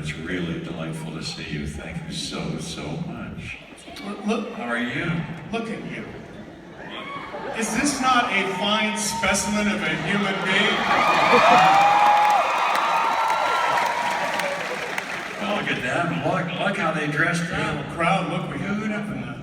It's really delightful to see you. Thank you so much. Look, How are you? look at you. Is this not a fine specimen of a human being? Well, look at them. Look how they dressed up. Crowd, look, we have it up in the...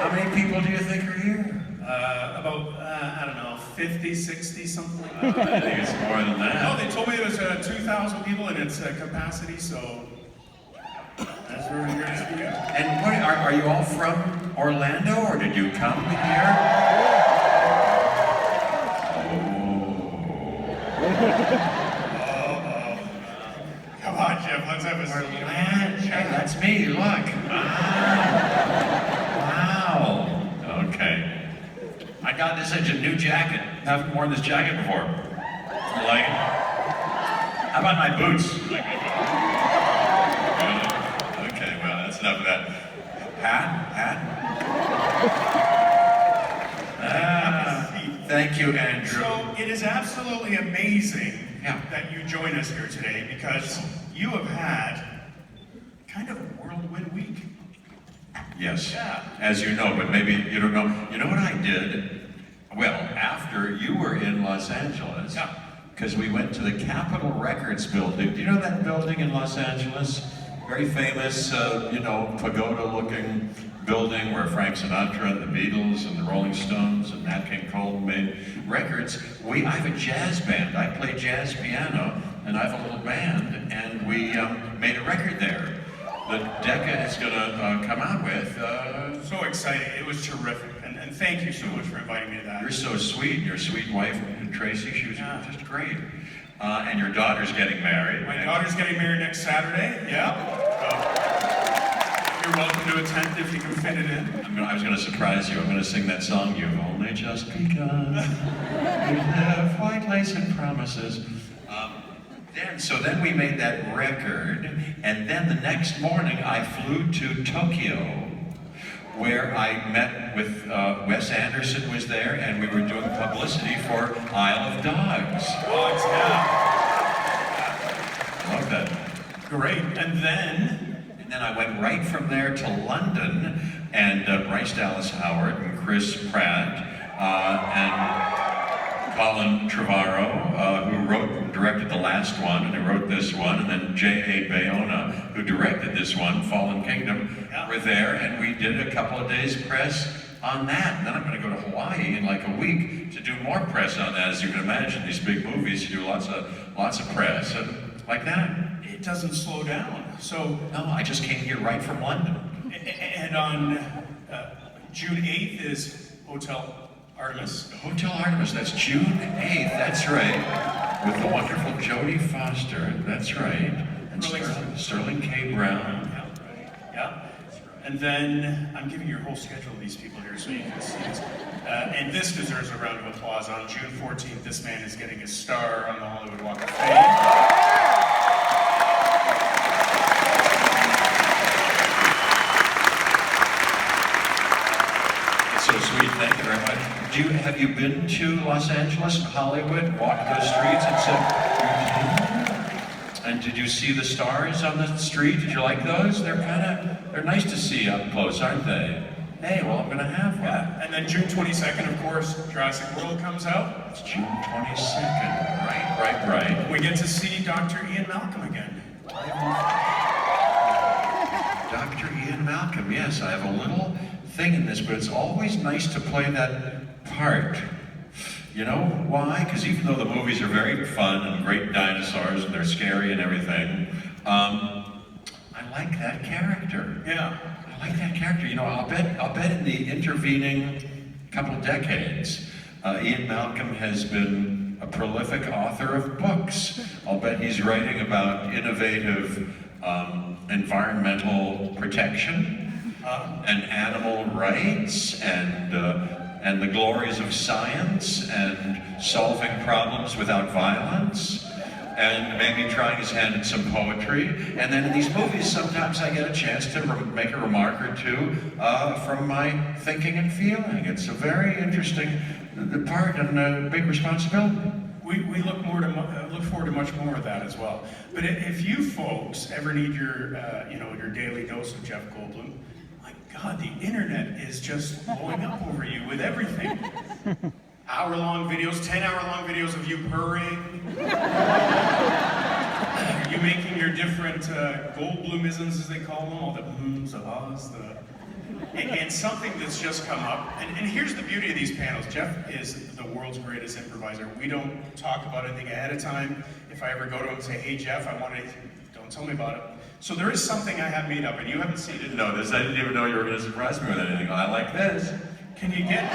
How many people do you think are here? About, I don't know, 50, 60, something like I that. think it's more than No, that. they told me it was 2,000 people in its capacity, so that's where we're here to see you. And what, are you all from Orlando, or did you come here? Come on, Jeff, let's have a seat. Hey, that's me, look. Wow. Okay. I got this as a new jacket. Haven't worn this jacket before. You like it? How about my boots? Okay, well, that's enough of that. Hat? Thank you, Andrew. So it is absolutely amazing Yeah. that you join us here today because you have had kind of a whirlwind week. Yes, Yeah. as you know, but maybe you don't know. You know what I did? Well, after you were in Los Angeles, Yeah. because we went to the Capitol Records building. Do you know that building in Los Angeles? Very famous, pagoda-looking building where Frank Sinatra and the Beatles and the Rolling Stones and Nat King Cole made records. I have a jazz band. I play jazz piano, and I have a little band, and we made a record there that Decca is going to come out with. So exciting. It was terrific. And thank you so much for inviting me to that. You're so sweet. Your sweet wife, Tracy, she was just great. And your daughter's getting married. My daughter's getting married next Saturday. Yeah. You're welcome to attend if you can fit it in. I was going to surprise you. I'm going to sing that song, You've Only Just Begun. We have white lace and promises. Then we made that record, and then the next morning I flew to Tokyo, where I met with Wes Anderson was there, and we were doing publicity for Isle of Dogs. Oh, yeah. I love that. Great. And then I went right from there to London, and Bryce Dallas Howard and Chris Pratt and Colin Trevorrow, who wrote and directed the last one, and who wrote this one, and then J.A. Bayona, who directed this one, Fallen Kingdom, were there, and we did a couple of days press on that. And then I'm going to go to Hawaii in like a week to do more press on that. As you can imagine, these big movies, you do lots of press, and like that. it doesn't slow down. So, No, I just came here right from London. and on June 8th is Hotel Artemis. Hotel Artemis, that's June 8th, that's right. With the wonderful Jodie Foster, that's right. And Sterling K. Brown. Yeah. And then I'm giving your whole schedule to these people here so you can see it. And this deserves a round of applause. On June 14th, this man is getting a star on the Hollywood Walk of Fame. It's so sweet, thank you very much. Have you been to Los Angeles and Hollywood, walked those streets and said, and did you see the stars on the street? Did you like those? They're nice to see up close, aren't they? Hey, well, I'm gonna have one. Yeah. And then June 22nd, of course, Jurassic World comes out. It's June 22nd, right. We get to see Dr. Ian Malcolm again. Dr. Ian Malcolm, yes, I have a little thing in this, but it's always nice to play that part. You know why? Because even though the movies are very fun and great dinosaurs and they're scary and everything, I like that character. Yeah. I like that character. You know, I'll bet in the intervening couple decades, Ian Malcolm has been a prolific author of books. I'll bet he's writing about innovative environmental protection and animal rights and the glories of science and solving problems without violence, and maybe trying his hand at some poetry. And then in these movies, sometimes I get a chance to make a remark or two from my thinking and feeling. It's a very interesting part and a big responsibility. we look forward to much more of that as well. But if you folks ever need your your daily dose of Jeff Goldblum, my God, the internet is just blowing up over you with everything. Hour-long videos, 10-hour-long videos of you purring. You making your different Goldblumisms, as they call them, all the the ahs, and something that's just come up. And here's the beauty of these panels. Jeff is the world's greatest improviser. We don't talk about anything ahead of time. If I ever go to him and say, hey Jeff, I want to, don't tell me about it. So there is something I have made up, and you haven't seen it. No, this, I didn't even know you were going to surprise me with anything. I like this. Can you get in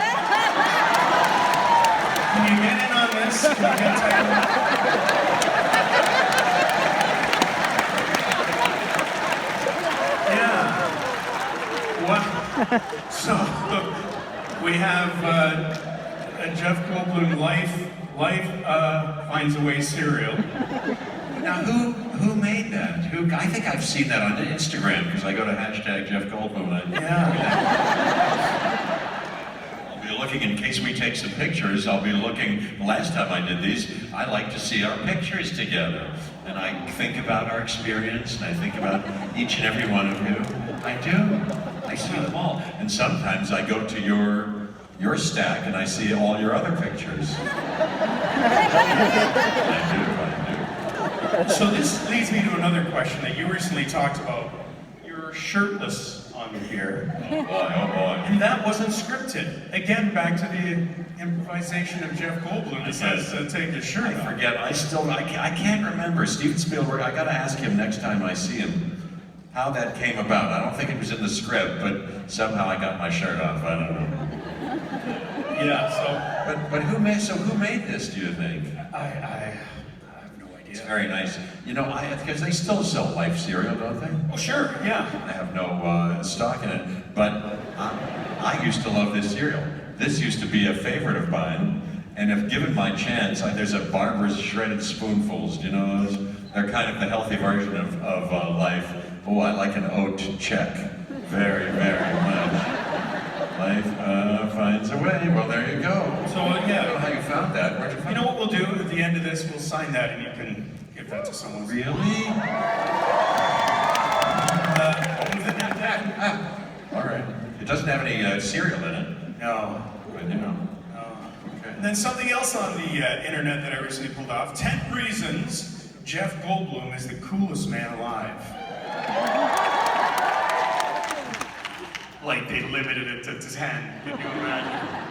on this? Can you get Yeah. Well, so we have a Jeff Goldblum Life Finds a Way cereal. Now, who made that? I think I've seen that on Instagram because I go to hashtag Jeff Goldblum. I'll be looking, in case we take some pictures, I'll be looking, last time I did these, I like to see our pictures together. And I think about our experience, and I think about each and every one of you. I do. I see them all. And sometimes I go to your stack and I see all your other pictures. I do. So this leads me to another question that you recently talked about. You're shirtless on here. Oh boy. And that wasn't scripted. Again, back to the improvisation of Jeff Goldblum that says, take your shirt off. I forget, I can't remember. Steven Spielberg, I gotta ask him next time I see him how that came about. I don't think it was in the script, but somehow I got my shirt off, I don't know. Yeah, so... But who made this, do you think? I have no idea. It's very nice. You know, because they still sell Life cereal, don't they? Oh, sure, yeah. I have no stock in it, but I used to love this cereal. This used to be a favorite of mine, and if given my chance, there's a Barbara's Shredded Spoonfuls, do you know those? They're kind of the healthy version of Life. Oh, I like an oat check very, very much. Life finds a way. Well, there you go. So, I don't know how you found that. Where'd you find You know what we'll do? At the end of this, we'll sign that, and you can give that to someone. Really? All right. It doesn't have any cereal in it. No. But, you know. Okay. And then something else on the internet that I recently pulled off. 10 reasons Jeff Goldblum is the coolest man alive. Like they limited it to 10. Can you imagine?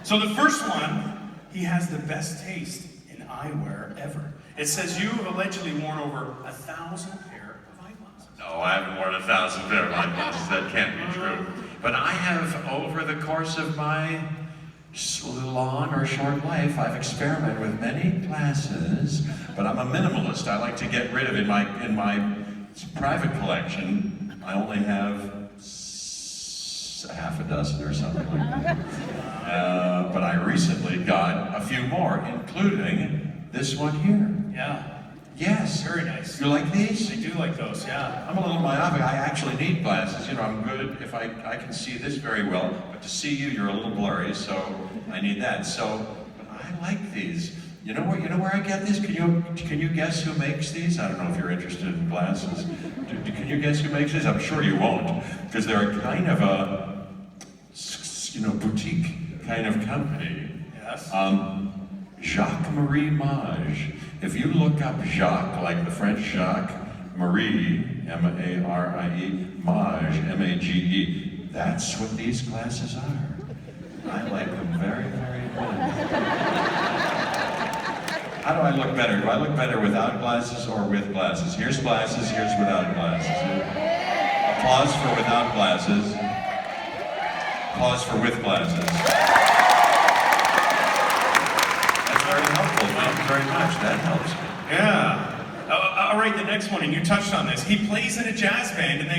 So the first one, he has the best taste in eyewear ever. It says you have allegedly worn over 1,000 pair of eyeglasses. No, I haven't worn 1,000 pair of eyeglasses. That can't be true. But I have, over the course of my long or short life, I've experimented with many glasses. But I'm a minimalist. I like to get rid of in my private collection. I only have half a dozen or something like that. But I recently got a few more, including this one here. Yeah. Yes. Very nice. You like these? I do like those, yeah. I'm a little myopic. I actually need glasses. You know, I'm good if I can see this very well, but to see you, you're a little blurry, so I need that. So, but I like these. You know where I get these? Can you guess who makes these? I don't know if you're interested in glasses. Can you guess who makes these? I'm sure you won't, because they're kind of a boutique kind of company. Yes. Jacques-Marie Mage. If you look up Jacques, like the French Jacques, Marie, M-A-R-I-E, Mage, M-A-G-E, that's what these glasses are. I like them very, very much. How do I look better? Do I look better without glasses or with glasses? Here's glasses, here's without glasses. Applause for without glasses. Applause for with glasses. Very helpful. Thank you very much. That helps me. Yeah. All right, the next one, and you touched on this. He plays in a jazz band, and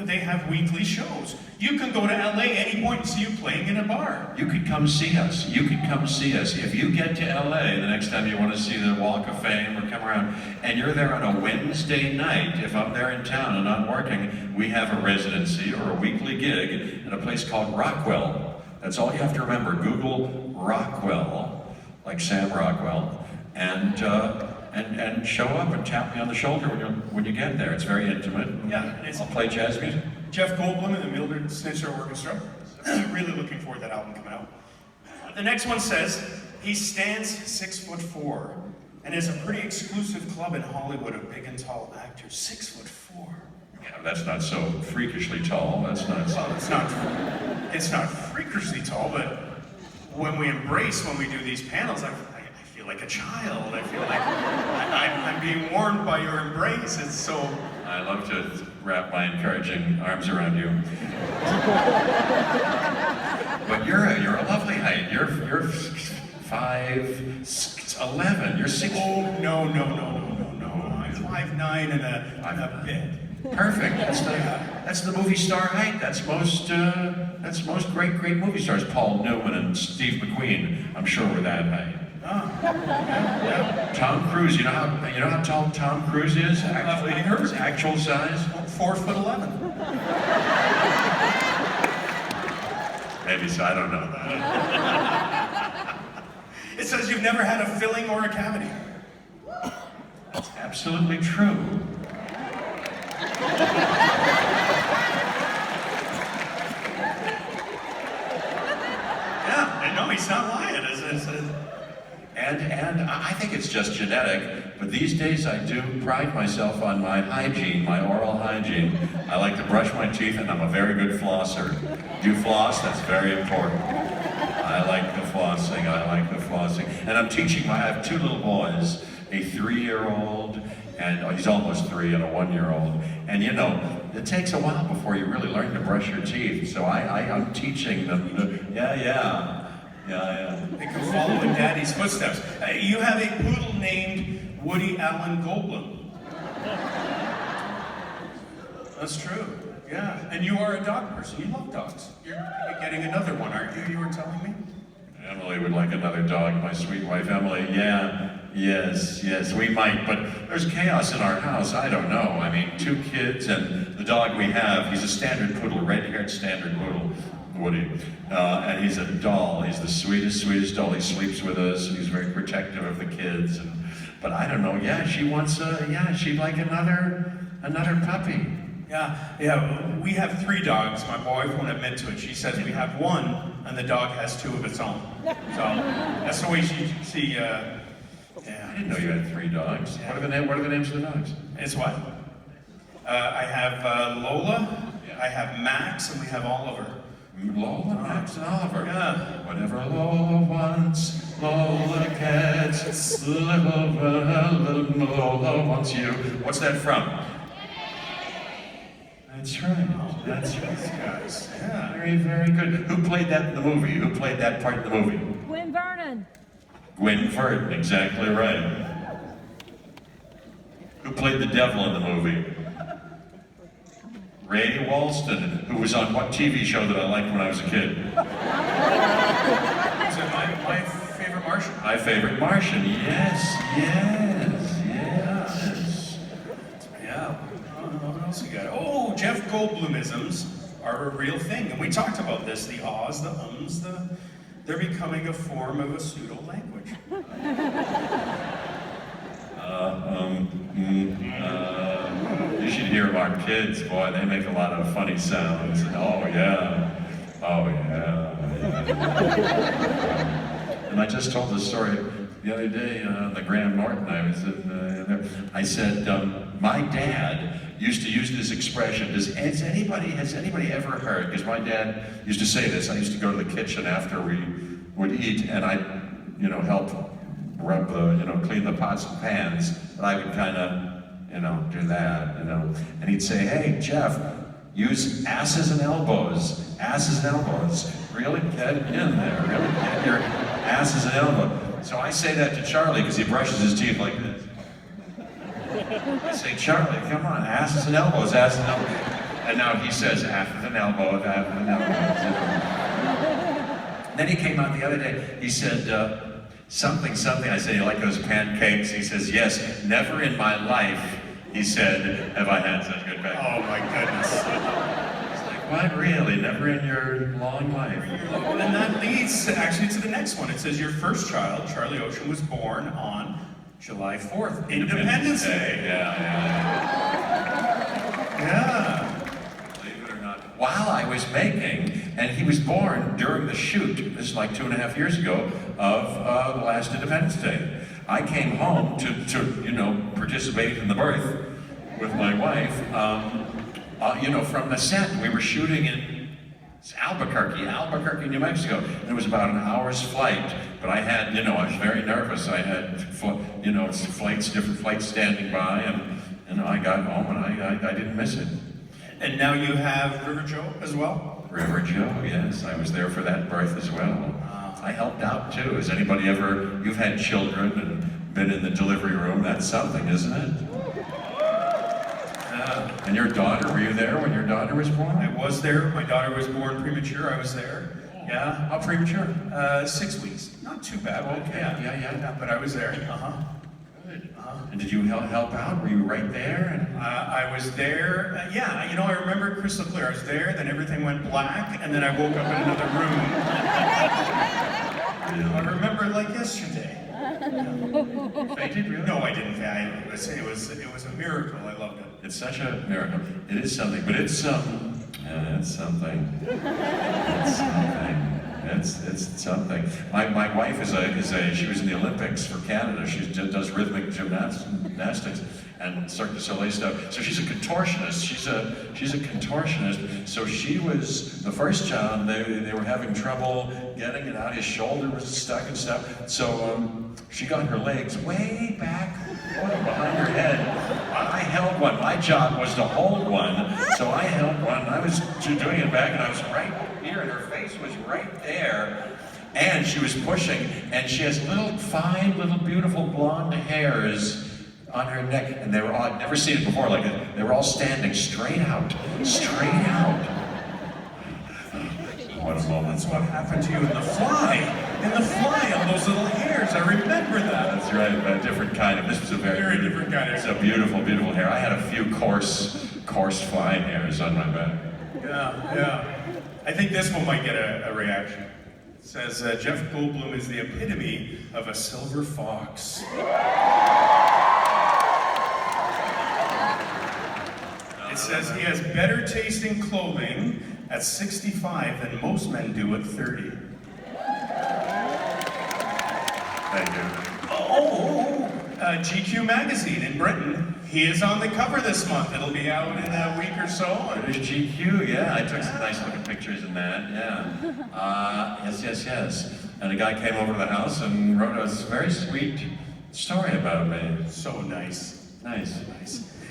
they have weekly shows. You can go to LA any point and see you playing in a bar. You could come see us. You could come see us. If you get to LA the next time you want to see the Walk of Fame or come around, and you're there on a Wednesday night, if I'm there in town and not working, we have a residency or a weekly gig at a place called Rockwell. That's all you have to remember. Google Rockwell, like Sam Rockwell, and show up and tap me on the shoulder when you get there. It's very intimate. Yeah, it's I'll play jazz music. Jeff Goldblum and the Mildred Snitzer Orchestra. Really looking forward to that album coming out. The next one says, he stands 6'4" and is a pretty exclusive club in Hollywood of big and tall actors. 6'4". Yeah, that's not so freakishly tall. That's not. Well, it's not freakishly tall, but when we do these panels, I feel like a child. I feel like I'm being warmed by your embrace. It's so. I love to wrap my encouraging arms around you. But you're a lovely height. You're 5'11". You're 6. Oh no! I'm 5'9" and a bit. Perfect. That's the movie star height. That's most great movie stars. Paul Newman and Steve McQueen, I'm sure, were that height. Yeah. Tom Cruise. You know how tall Tom Cruise is? Actually, his actual size. 4'11". Maybe so. I don't know that. It says you've never had a filling or a cavity. That's absolutely true. Yeah, no, he's not lying. And I think it's just genetic, but these days I do pride myself on my hygiene, my oral hygiene. I like to brush my teeth, and I'm a very good flosser. Do you floss? That's very important. I like the flossing. And I'm teaching I have 2 little boys, a 3-year-old, and he's almost 3, and a 1-year-old. And you know, it takes a while before you really learn to brush your teeth. So I'm teaching them. Yeah. They can follow in Daddy's footsteps. You have a poodle named Woody Allen Goldblum. That's true. Yeah, and you are a dog person. You love dogs. You're getting another one, aren't you? You were telling me. Emily would like another dog, my sweet wife Emily. Yeah, yes, we might, but there's chaos in our house. I don't know. I mean, 2 kids and the dog we have, he's a standard poodle, red-haired standard poodle, Woody. And he's a doll. He's the sweetest doll. He sleeps with us. He's very protective of the kids. But I don't know. Yeah, she wants she'd like another puppy. Yeah. We have 3 dogs. My wife won't admit to it. She says we have 1, and the dog has 2 of its own. So that's the way she I didn't know you had 3 dogs. Yeah. What are the names of the dogs? It's what? I have Lola, I have Max, and we have Oliver. Lola, Max, and Oliver. Yeah. Whatever Lola wants, Lola gets. Little Lola wants you. What's that from? That's right. Guys. Yeah. Very good. Who played that in the movie? Who played that part in the movie? Gwen Vernon. Gwen Verdon, exactly right. Who played the devil in the movie? Ray Walston, who was on what TV show that I liked when I was a kid? Is it my favorite Martian? My favorite Martian, yes. Yeah. What else you got? Oh, Jeff Goldblumisms are a real thing. And we talked about this, the ahs, the ums, they're becoming a form of a pseudo-language. You should hear our kids, boy, they make a lot of funny sounds. Oh yeah. And I just told this story the other day on the Graham Norton. I was there. I said, my dad used to use this expression. Has anybody ever heard? Because my dad used to say this. I used to go to the kitchen after we would eat, and I'd, help rub clean the pots and pans. But I would kind of, do that, And he'd say, hey, Jeff, use asses and elbows. Asses and elbows. Really get in there. Really get your asses and elbows. So I say that to Charlie because he brushes his teeth like this. I say, Charlie, come on, asses and elbows, asses and elbows. And now he says, asses and elbows, asses and elbows. Then he came out the other day, he said, something. I said, you like those pancakes? He says, yes, never in my life, he said, have I had such good pancakes. Oh my goodness. It's like, what, really? Never in your long life? And that leads actually to the next one. It says, your first child, Charlie Ocean, was born on July 4th, Independence Day. Yeah. Believe it or not. While I was making, and he was born during the shoot, this is like 2.5 years ago, of the last Independence Day. I came home to participate in the birth with my wife, from the set. We were shooting in Albuquerque, New Mexico. And it was about an hour's flight, but I had, I was very nervous. I had, different flights standing by, and I got home and I didn't miss it. And now you have River Joe as well? River Joe, yes. I was there for that birth as well. I helped out too. Has anybody you've had children and been in the delivery room? That's something, isn't it? And your daughter, were you there when your daughter was born? I was there. My daughter was born premature. I was there. Yeah. How premature? 6 weeks. Not too bad. Okay. Yeah. But I was there. Good. And did you help out? Were you right there? I was there. I remember crystal clear. I was there, then everything went black, and then I woke up in another room. I remember it like yesterday. Fainted, really? No, I didn't. It was a miracle. I loved it. It's such a miracle. It is something, but it's something. It's something. It's something. My wife she was in the Olympics for Canada. She does rhythmic gymnastics and Cirque du Soleil stuff. So she's a contortionist. She's a contortionist. So she was the first child. They were having trouble getting it out. His shoulder was stuck and stuff. So she got her legs way back behind her head. I held one. My job was to hold one. So I held one. I was doing it back, and I was right here, and her face was right there. And she was pushing, and she has fine little beautiful blonde hairs on her neck, and they were all, I'd never seen it before like this. They were all standing straight out. What a moment. That's what happened to you in The Fly. In The Fly, on those little hairs. I remember that. That's right, but a different kind of, this was a very different kind of. It's a beautiful, beautiful hair. I had a few coarse fly hairs on my back. Yeah. I think this one might get a reaction. It says, Jeff Goldblum is the epitome of a silver fox. It says he has better tasting clothing at 65 than most men do at 30. Thank you. GQ magazine in Britain. He is on the cover this month. It'll be out in a week or so. British GQ, yeah. I took some nice looking pictures in that, yeah. Yes. And a guy came over to the house and wrote a very sweet story about me. So nice. Nice.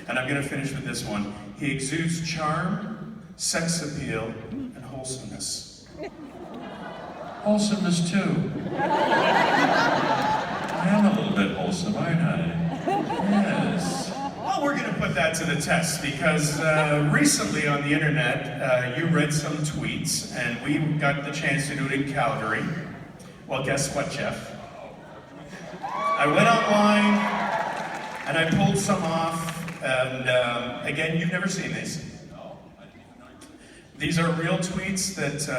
And I'm going to finish with this one. He exudes charm, sex appeal, and wholesomeness. Wholesomeness too. I am a little bit wholesome, aren't I? Yes. Well, we're going to put that to the test because recently on the internet, you read some tweets and we got the chance to do it in Calgary. Well, guess what, Jeff? I went online and I pulled some off, and again, you've never seen these. These are real tweets that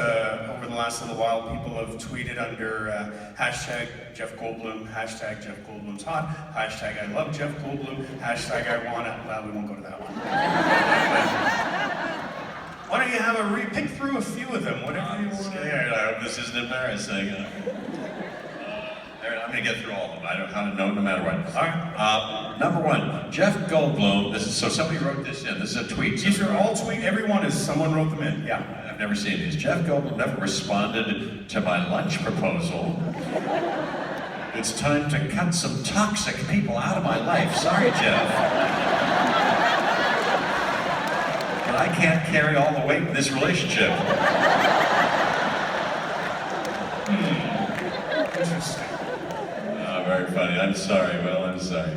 over the last little while people have tweeted under hashtag Jeff Goldblum, hashtag Jeff Goldblum's hot, hashtag I love Jeff Goldblum, hashtag I wanna, well, we won't go to that one. Why don't you have pick through a few of them, whatever you want. I hope this isn't embarrassing. I'm going to get through all of them. I don't know how to know no matter what. All right. Number one, Jeff Goldblum. So somebody wrote this in. This is a tweet. These are all tweets. Everyone is someone wrote them in. Yeah. I've never seen these. Jeff Goldblum never responded to my lunch proposal. It's time to cut some toxic people out of my life. Sorry, Jeff. But I can't carry all the weight in this relationship. Interesting. Very funny. I'm sorry. Well, I'm sorry.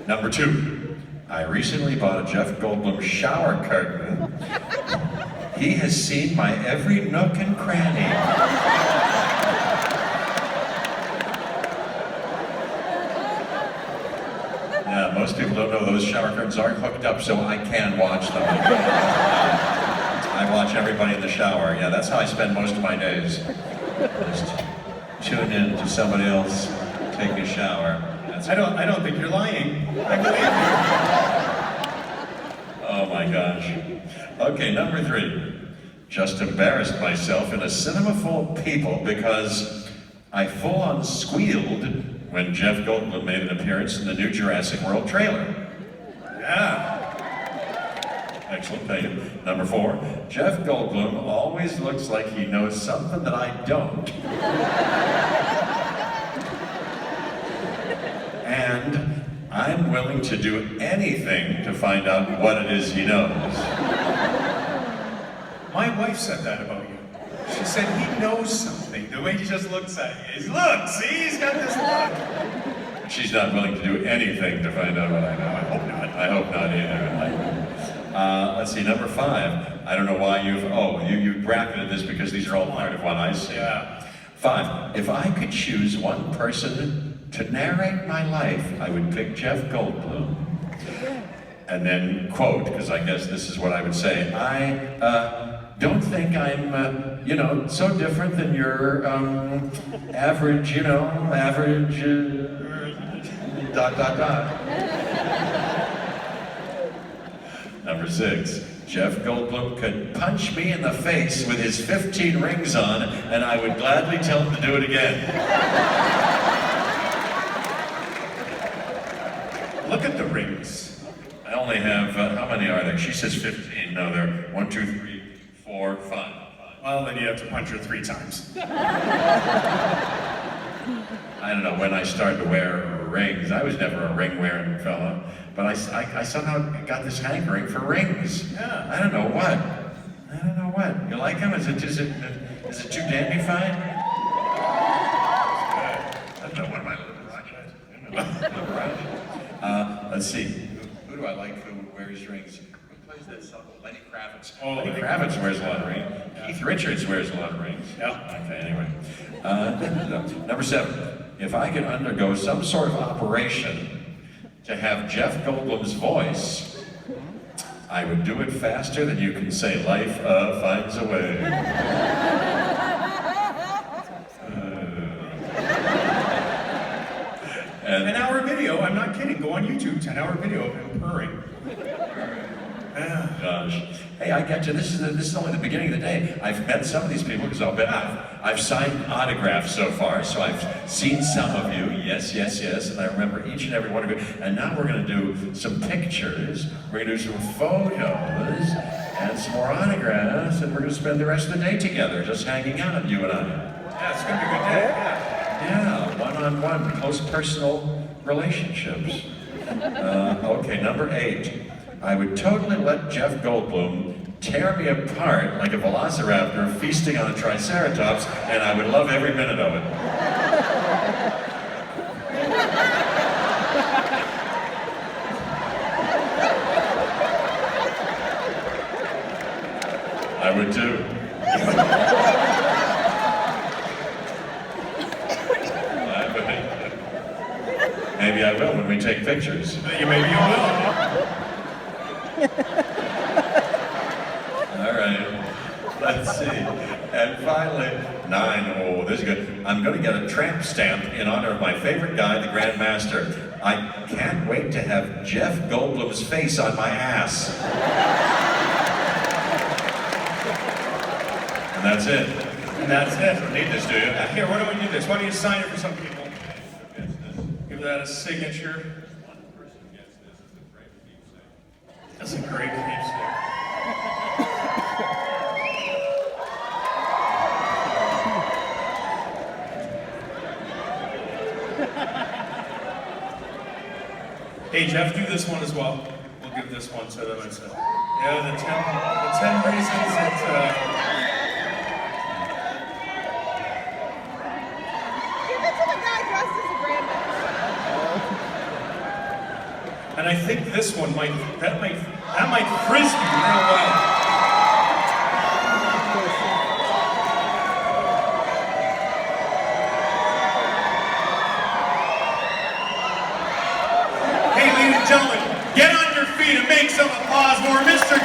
Number two, I recently bought a Jeff Goldblum shower curtain. He has seen my every nook and cranny. Yeah, most people don't know those shower curtains aren't hooked up, so I can watch them. I watch everybody in the shower. Yeah, that's how I spend most of my days. Just tune in to somebody else taking a shower I don't think you're lying. I believe you. Oh my gosh. Okay, number 3. Just embarrassed myself in a cinema full of people because I full-on squealed when Jeff Goldblum made an appearance in the new Jurassic World trailer. Yeah. Excellent, thank you. Number 4, Jeff Goldblum always looks like he knows something that I don't. And I'm willing to do anything to find out what it is he knows. My wife said that about you. She said he knows something. The way he just looks at you is, look, see, he's got this look. She's not willing to do anything to find out what I know. I hope not. I hope not either. Let's see, number 5. I don't know why you bracketed this because these are all part of what I see. Yeah. 5. If I could choose one person to narrate my life, I would pick Jeff Goldblum. And then quote, because I guess this is what I would say. I don't think I'm, so different than your average, dot. Number 6, Jeff Goldblum could punch me in the face with his 15 rings on, and I would gladly tell him to do it again. Look at the rings. I only have, how many are there? She says 15. No, there are 1, 2, 3, 4, 5. Well, then you have to punch her 3 times. I don't know when I started to wear rings. I was never a ring-wearing fella, but I somehow got this hankering for rings. Yeah. I don't know what. You like them? Is it too dandified? I don't know. What am I looking at? Let's see. Who do I like who wears rings? Who plays that song? Lenny Kravitz. Oh, Lenny Kravitz wears a lot of rings. Yeah. Keith Richards wears a lot of rings. Yeah. Okay, anyway. Number 7. If I could undergo some sort of operation to have Jeff Goldblum's voice, I would do it faster than you can say life finds a way. And 10-hour video, I'm not kidding. Go on YouTube, 10-hour video of him purring. Yeah. Gosh. Hey, I get you. This is only the beginning of the day. I've met some of these people because I've signed autographs so far, so I've seen some of you. Yes, and I remember each and every one of you. And now we're going to do some pictures. We're going to do some photos and some more autographs, and we're going to spend the rest of the day together, just hanging out, you and I. Yeah, it's going to be a good day. Yeah, one-on-one, close personal relationships. Okay, number 8. I would totally let Jeff Goldblum tear me apart like a velociraptor feasting on a triceratops, and I would love every minute of it. I would too. Maybe I will when we take pictures. Maybe you will. All right, let's see. And finally, 9. Oh, this is good. I'm going to get a tramp stamp in honor of my favorite guy, the Grand Master. I can't wait to have Jeff Goldblum's face on my ass. And that's it. And that's it. You don't need this, do you? Here, why don't we do this? Why don't you sign it for some people? Give that a signature. That's a great keepsake. Hey, Jeff, do this one as well. We'll give this one to them. It's the 10 reasons that. Give it to the guy dressed as a grandmaster. And I think this one might frizz you real well. Hey, ladies and gentlemen, get on your feet and make some applause for Mr.